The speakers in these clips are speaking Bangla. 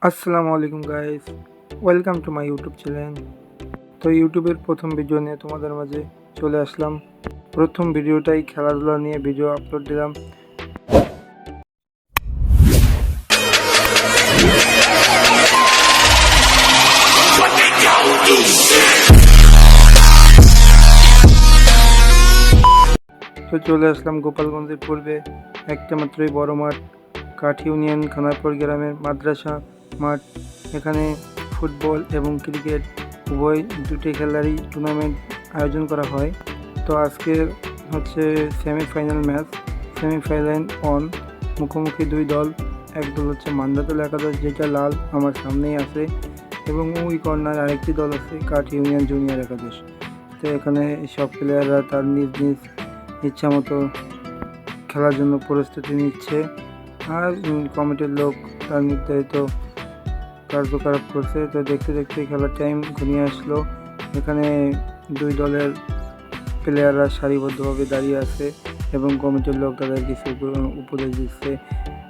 আসসালামু আলাইকুম guys, welcome to my YouTube channel. তো ইউটিউবের প্রথম ভিডিও নিয়ে তোমাদের মাঝে চলে আসলাম। প্রথম ভিডিওটাই খেলাধুলা নিয়ে ভিডিও আপলোড দিলাম। তো চলে আসলাম গোপালগঞ্জের পূর্বে একটা মাত্রই বড় মাঠ, কাঠ ইউনিয়ন খানারপুর গ্রামের মাদ্রাসা মাঠ। এখানে ফুটবল এবং ক্রিকেট উভয় দুটি খেলারই টুর্নামেন্ট আয়োজন করা হয়। তো আজকে হচ্ছে সেমিফাইনাল ম্যাচ, সেমিফাইনাল অন মুখোমুখি দুই দল। এক দল হচ্ছে মান্দাতলা একাদশ, যেটা লাল আমার সামনেই আছে, এবং ওই কর্নার আরেকটি দল আছে কাঠ ইউনিয়ন জুনিয়র একাদশ। তো এখানে সব প্লেয়াররা তার নিজ নিজ ইচ্ছা মতো খেলার জন্য প্রস্তুতি নিচ্ছে, আর কমিটির লোক তার নির্ধারিত কার্যকলাপ করছে। তো দেখতে দেখতে খেলার টাইম ঘনিয়ে আসলো। এখানে দুই দলের প্লেয়াররা সারিবদ্ধভাবে দাঁড়িয়ে আছে এবং কমিটির লোক তাদের কিছু উপদেশ দিচ্ছে।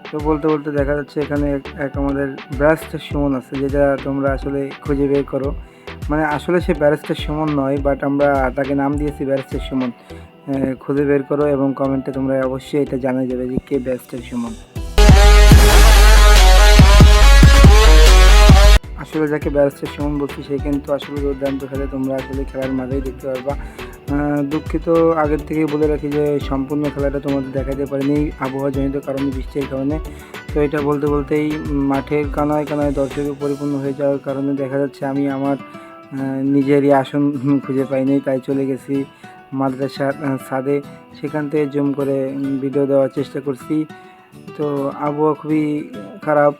তো বলতে বলতে দেখা যাচ্ছে এখানে এক আমাদের ব্যারিস্টার সুমন আছে, যেটা তোমরা আসলে খুঁজে বের করো। মানে আসলে সে ব্যারিস্টার সুমন নয়, বাট আমরা তাকে নাম দিয়েছি ব্যারিস্টার সুমন। খুঁজে বের করো এবং কমেন্টে তোমরা অবশ্যই এটা জানা যাবে যে কে ব্যারিস্টার সুমন। আসলে যাকে ব্যারিস্টার সুমন বলছি সে কিন্তু আসলে দুর্দান্ত খেলে, তোমরা আসলে খেলার মাঝেই দেখতে পারবা। দুঃখিত, আগের থেকেই বলে রাখি যে সম্পূর্ণ খেলাটা তোমাদের দেখাতে পারিনি আবহাওয়াজনিত কারণে, বৃষ্টির কারণে। তো এটা বলতে বলতেই মাঠের কানায় কানায় দর্শকে পরিপূর্ণ হয়ে যাওয়ার কারণে দেখা যাচ্ছে আমি আমার নিজেরই আসন খুঁজে পাইনি, তাই চলে গেছি মাদ্রাসার ছাদে। সেখান থেকে জুম করে ভিডিও দেওয়ার চেষ্টা করছি। তো আবহাওয়া খুবই খারাপ,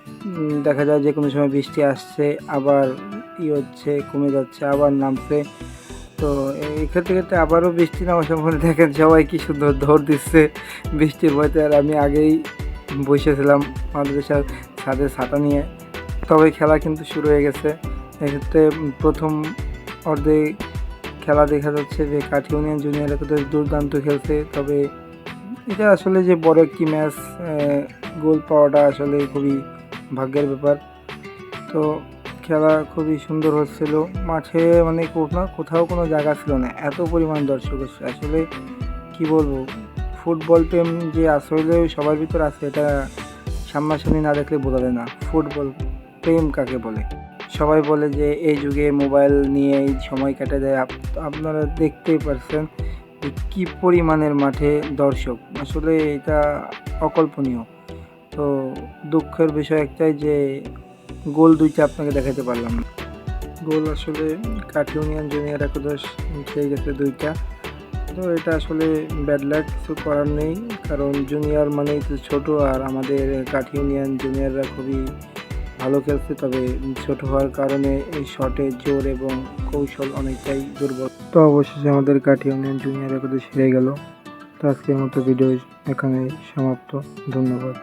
দেখা যায় যে কোনো সময় বৃষ্টি আসছে, আবার হচ্ছে কমে যাচ্ছে, আবার নামছে। তো এই ক্ষেত্রে আবারও বৃষ্টি নামার সম্বন্ধে দেখেন সবাই কি সুন্দর দৌড় দিচ্ছে বৃষ্টির ভয়তে, আর আমি আগেই বসেছিলাম মাদ্রাসার ছাদে ছাতা নিয়ে। তবে খেলা কিন্তু শুরু হয়ে গেছে। এক্ষেত্রে প্রথম অর্ধে খেলা দেখা যাচ্ছে যে কাঠ ইউনিয়ন জুনিয়র একাদশ দুর্দান্ত খেলছে। তবে এটা আসলে যে বড় একটি ম্যাচ, গোল পাওয়াটা আসলে খুবই ভাগ্যের ব্যাপার। তো খেলা খুবই সুন্দর হচ্ছিল মাঠে, মানে কোথাও কোনো জায়গা ছিল না, এত পরিমাণ দর্শক হচ্ছে। আসলে কি বলবো, ফুটবল প্রেম যে আসলে সবার ভিতর আছে, এটা সামনাসামনি না দেখলে বোঝা যায় না ফুটবল প্রেম কাকে বলে। সবাই বলে যে এই যুগে মোবাইল নিয়ে সময় কেটে দেয়, আপনারা দেখতেই পারছেন যে কী পরিমাণের মাঠে দর্শক। আসলে এটা অকল্পনীয়। তো দুঃখের বিষয় একটাই যে গোল দুইটা আপনাকে দেখাতে পারলাম না। গোল আসলে কাঠ ইউনিয়ন জুনিয়র একাদশ খেয়ে গেছে দুইটা। তো এটা আসলে ব্যাড লাক, কিছু করার নেই, কারণ জুনিয়র মানেই তো ছোটো, আর আমাদের কাঠ ইউনিয়ন জুনিয়ররা খুবই ভালো খেলছে। তবে ছোট হওয়ার কারণে এই শটে জোর এবং কৌশল অনেকটাই দুর্বল। তো অবশেষে আমাদের কাঠ ইউনিয়ন জুনিয়র একাদশ হেরে গেল। তো আজকের মতো ভিডিও এখানে সমাপ্ত। ধন্যবাদ।